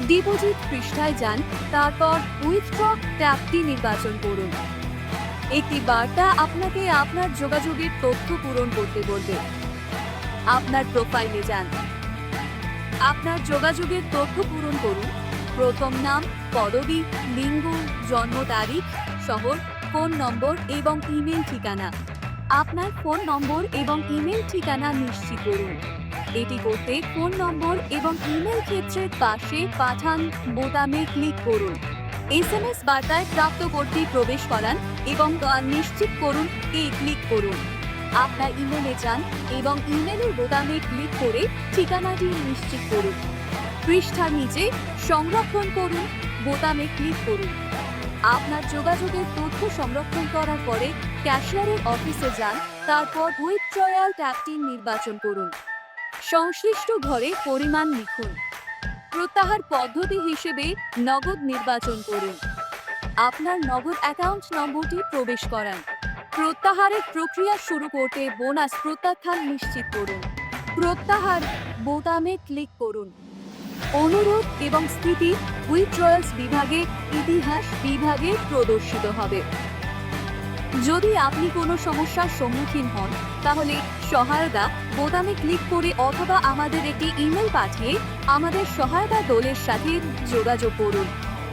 Deposit পৃষ্ঠায় যান, তারপর উইথড্র ট্যাবটি নির্বাচন করুন। একটি বার্তা আপনাকে আপনার যোগাযোগের তথ্য পূরণ করতে বলবে। আপনার প্রোফাইলে যান, আপনার যোগাযোগের তথ্য পূরণ করুন। প্রথম নাম, পদবি, লিঙ্গ, জন্ম তারিখ, শহর, ফোন নম্বর এবং ইমেল ঠিকানা। আপনার ফোন নম্বর এবং ইমেল ঠিকানা নিশ্চিত করুন। এটি করতে ফোন নম্বর এবং ইমেল ক্ষেত্রের পাশে পাঠান বোতামে ক্লিক করুন। এসএমএস বার্তায় প্রাপ্তকর্তী প্রবেশ করান এবং তা নিশ্চিত করুন ক্লিক করুন। আপনার ইমেলে যান এবং ইমেলের বোতামে ক্লিক করে ঠিকানাটি নিশ্চিত করুন। পৃষ্ঠার নিচে সংরক্ষণ করুন বোতামে ক্লিক করুন। আপনার যোগাযোগের তথ্য সংরক্ষণ করার পরে ক্যাশিয়ারের অফিসে যান, তারপর উইথড্রয়াল ট্যাবটি নির্বাচন করুন। সংশ্লিষ্ট ঘরে পরিমাণ লিখুন। প্রত্যাহার পদ্ধতি হিসেবে নগদ নির্বাচন করুন। আপনার নগদ অ্যাকাউন্ট নম্বরটি প্রবেশ করান। প্রত্যাহারের প্রক্রিয়া শুরু করতে বোনাস প্রত্যাখ্যান নিশ্চিত করুন। প্রত্যাহার বোতামে ক্লিক করুন। অনুরোধ এবং স্থিতি উইথড্রয়ালস বিভাগে ইতিহাস বিভাগে প্রদর্শিত হবে। যদি আপনি কোনো সমস্যার সম্মুখীন হন, তাহলে সহায়তা বোতামে ক্লিক করে অথবা আমাদের একটি ইমেল পাঠিয়ে আমাদের সহায়তা দলের সাথে যোগাযোগ করুন।